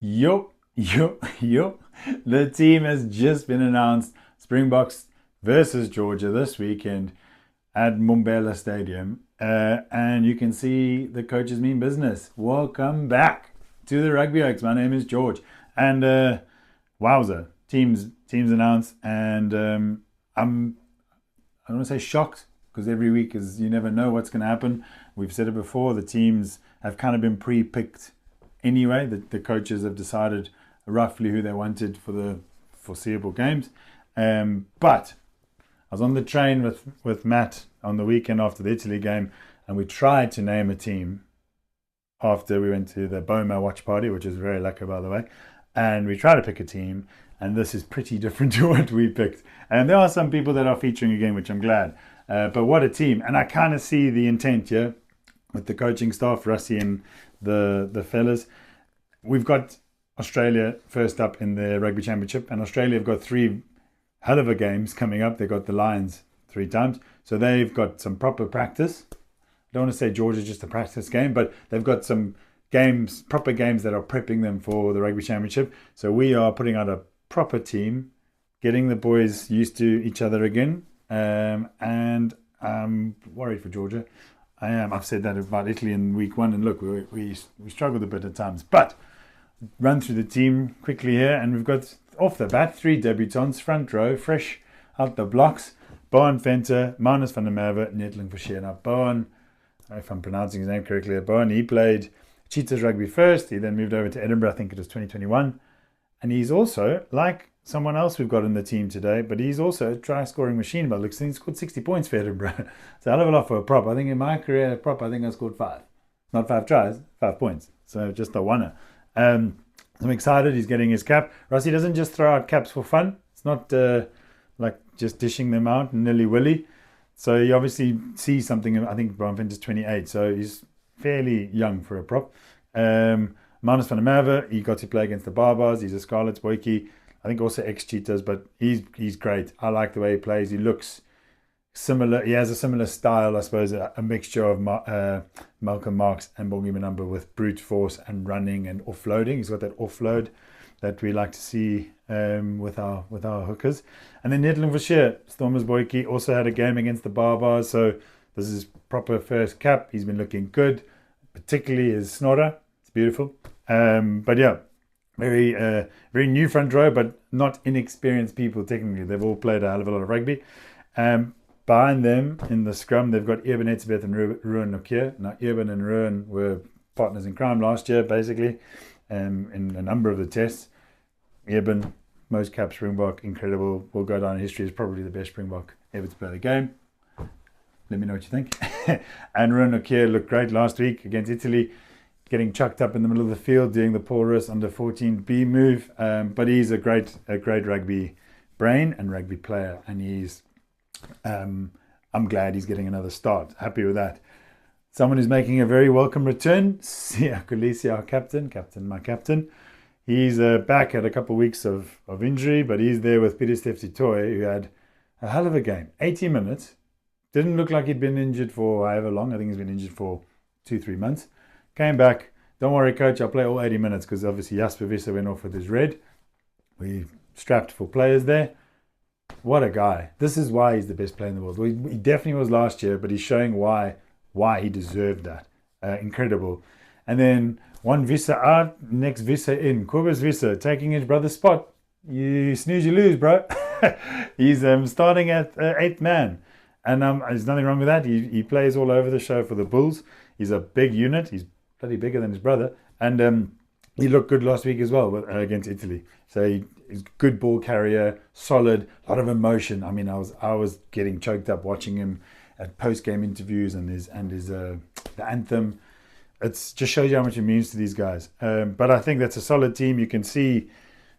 Yo, yo, yo. The team has just been announced. Springboks versus Georgia this weekend at Mbombela Stadium. And you can see the coaches mean business. Welcome back to the Rugby Oaks. My name is George. And wowza, teams announced. And I don't want to say shocked because every week is you never know what's going to happen. We've said it before. The teams have kind of been pre-picked anyway. The coaches have decided roughly who they wanted for the foreseeable games. But I was on the train with Matt on the weekend after the Italy game, and we tried to name a team after we went to the Boma watch party, which is very lucky, by the way. And we tried to pick a team, and this is pretty different to what we picked. And there are some people that are featuring again, which I'm glad. But what a team. And I kind of see the intent here with the coaching staff, Russie and the fellas. We've got Australia first up in the Rugby Championship, and Australia have got three hell of a games coming up. They've got the Lions 3 times. So they've got some proper practice. I don't want to say Georgia's just a practice game, but they've got some games, proper games that are prepping them for the Rugby Championship. So we are putting out a proper team, getting the boys used to each other again. And I'm worried for Georgia. I am. I've said that about Italy in week one, and look, we struggled a bit at times. But run through the team quickly here, and we've got off the bat 3 debutants, front row, fresh out the blocks. Boan Venter, Manus van der Merwe, Netling Forshare. Now Boan, if I'm pronouncing his name correctly, Boan, he played Cheetahs Rugby first. He then moved over to Edinburgh, I think it was 2021. And he's also, like someone else we've got in the team today, but he's also a try-scoring machine by looks. He scored 60 points for Edinburgh. It's a hell of a lot for a prop. I think in my career, prop, I think I scored 5. Not 5 tries, 5 points. So just a winner. I'm excited. He's getting his cap. Rossi doesn't just throw out caps for fun. It's not like just dishing them out nilly-willy. So you obviously see something. I think Brian Finch is 28, so he's fairly young for a prop. Manus van der Merwe, he got to play against the Barbars. He's a Scarlets boykie. I think also ex-Cheetahs, but he's great. I like the way he plays. He looks similar. He has a similar style, I suppose, a mixture of Malcolm Marx and Bongi Manamba with brute force and running and offloading. He's got that offload that we like to see with our hookers. And then Netling Forshare, Stormers boykie, also had a game against the Barbars. So this is proper first cap. He's been looking good, particularly his snorter. It's beautiful. But yeah, very new front row, but not inexperienced people technically. They've all played a hell of a lot of rugby. Behind them in the scrum, they've got Eben Etzebeth and Ruan Nokia. Now, Eben and Ruan were partners in crime last year, basically, in a number of the tests. Eben, most caps Springbok, incredible. Will go down in history as probably the best Springbok ever to play the game. Let me know what you think. And Ruan Nokia looked great last week against Italy, getting chucked up in the middle of the field, doing the Paul Russ under 14B move. But he's a great rugby brain and rugby player, and he's I'm glad he's getting another start. Happy with that. Someone who's making a very welcome return, Siya Kolisi, our my captain. He's back at a couple of weeks of injury, but he's there with Peter Toy, who had a hell of a game. 80 minutes. Didn't look like he'd been injured for however long. I think he's been injured for 2-3 months. Came back. Don't worry, coach. I'll play all 80 minutes because obviously Jasper Visser went off with his red. We strapped for players there. What a guy. This is why he's the best player in the world. Well, he definitely was last year, but he's showing why he deserved that. Incredible. And then one Visser out, next Visser in. Kobus Visser taking his brother's spot. You snooze, you lose, bro. He's starting at 8th man. And there's nothing wrong with that. He plays all over the show for the Bulls. He's a big unit. He's bloody bigger than his brother. And he looked good last week as well against Italy. So he's good ball carrier, solid, a lot of emotion. I mean, I was getting choked up watching him at post-game interviews and the anthem. It just shows you how much it means to these guys. But I think that's a solid team. You can see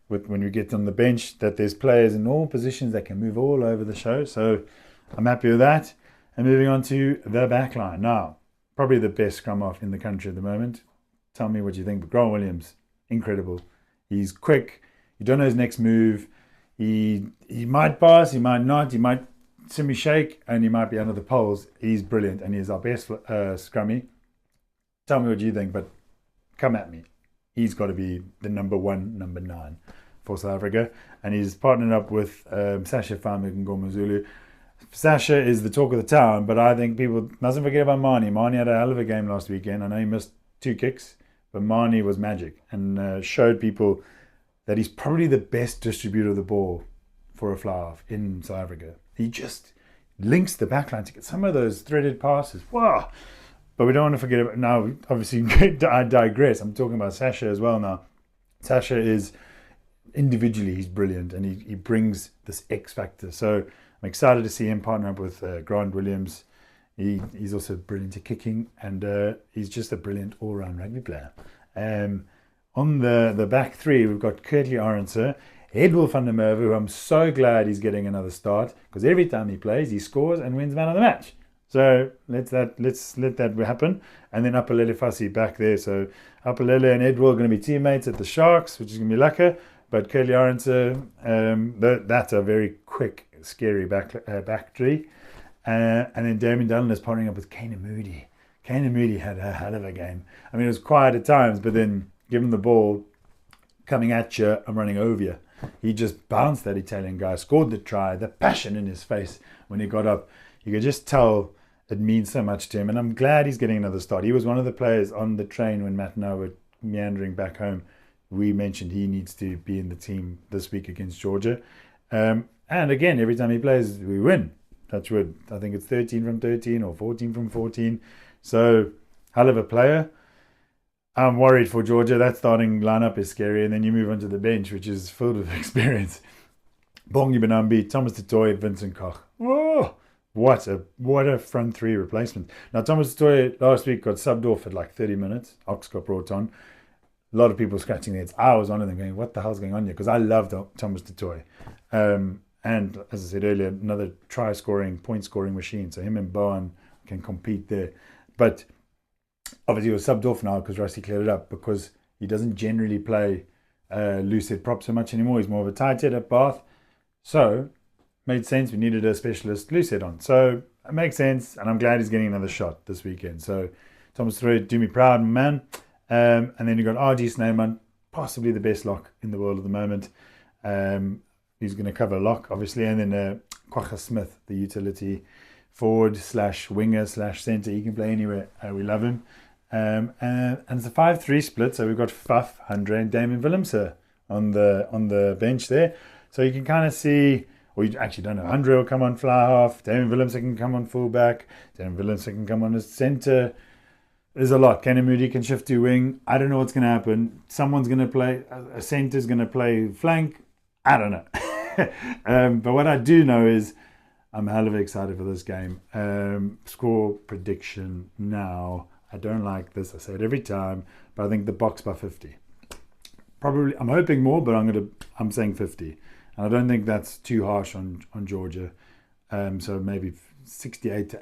when we get on the bench that there's players in all positions that can move all over the show. So I'm happy with that. And moving on to the back line. Now, probably the best scrum half in the country at the moment. Tell me what you think. But Grant Williams, incredible. He's quick. You don't know his next move. He might pass, he might not. He might semi shake, and he might be under the poles. He's brilliant, and he's our best scrummy. Tell me what you think, but come at me. he's got to be the number 9 for South Africa. And he's partnered up with Sasha Famik. Sasha is the talk of the town, but I think people mustn't forget about Mani. Mani had a hell of a game last weekend. I know he missed 2 kicks, but Mani was magic and showed people that he's probably the best distributor of the ball for a fly-half in South Africa. He just links the backline to get some of those threaded passes. Wow! But we don't want to forget about, now, obviously, I digress. I'm talking about Sasha as well now. Sasha is, individually, he's brilliant, and he brings this X factor. So I'm excited to see him partner up with Grant Williams. He's also brilliant at kicking, and he's just a brilliant all-round rugby player. On the back three, we've got Kurtley Arendse, Edwil van der Merwe, who I'm so glad he's getting another start, because every time he plays, he scores and wins man of the match. So let's let that happen. And then Apalele Fassi back there. So Apalele and Edwil are going to be teammates at the Sharks, which is going to be lekker. But Kurtley Arendse, that's a very quick, scary back three. And then Damien Dunn is partnering up with Kane Moody. Kane Moody had a hell of a game. I mean, it was quiet at times, but then give him the ball, coming at you, I'm running over you. He just bounced that Italian guy, scored the try, the passion in his face when he got up. You could just tell it means so much to him. And I'm glad he's getting another start. He was one of the players on the train when Matt and I were meandering back home. We mentioned he needs to be in the team this week against Georgia. And again, every time he plays, we win. Touch wood. I think it's 13 from 13 or 14 from 14. So, hell of a player. I'm worried for Georgia. That starting lineup is scary. And then you move on to the bench, which is filled with experience. Bongi Benambi, Thomas Tutoy, Vincent Koch. Whoa! What a front three replacement. Now, Thomas Tutoy last week got subbed off at like 30 minutes. Ox got brought on. A lot of people scratching their heads. I was one of them going, what the hell's going on here? Because I loved Thomas Tutoy. And as I said earlier, another try-scoring, point-scoring machine. So him and Bowen can compete there. But obviously he was subbed off now because Rusty cleared it up, because he doesn't generally play loose head prop so much anymore. He's more of a tight head at Bath. So made sense. We needed a specialist loose head on. So it makes sense. And I'm glad he's getting another shot this weekend. So Thomas Tutoy, do me proud, man. And then you've got R.G. Snyman, possibly the best lock in the world at the moment. He's going to cover lock, obviously. And then Kwagga Smith, the utility forward / winger / centre. He can play anywhere. We love him. And it's a 5-3 split. So we've got Faf, Andre, and Damien Willemse on the bench there. So you can kind of see, or you actually don't know. Andre will come on fly half. Damien Willemse can come on fullback. Damien Willemse can come on as centre. There's a lot. Kane Moody can shift to wing. I don't know what's going to happen. Someone's going to play, a centre's going to play flank. I don't know. But what I do know is I'm hell of excited for this game. Score prediction now. I don't like this. I say it every time, but I think the Boks by 50. Probably, I'm hoping more, but I'm saying 50. And I don't think that's too harsh on Georgia. So maybe 68,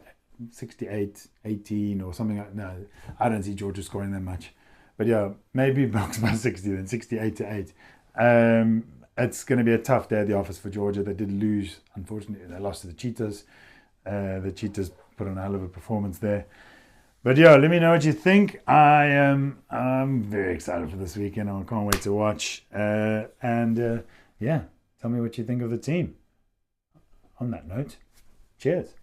18 or something like that. No, I don't see Georgia scoring that much. But yeah, maybe Boks by 60, then 68-8. It's going to be a tough day at the office for Georgia. They did lose, unfortunately. They lost to the Cheetahs. The Cheetahs put on a hell of a performance there. But yeah, let me know what you think. I'm very excited for this weekend. I can't wait to watch. Yeah, tell me what you think of the team. On that note, cheers.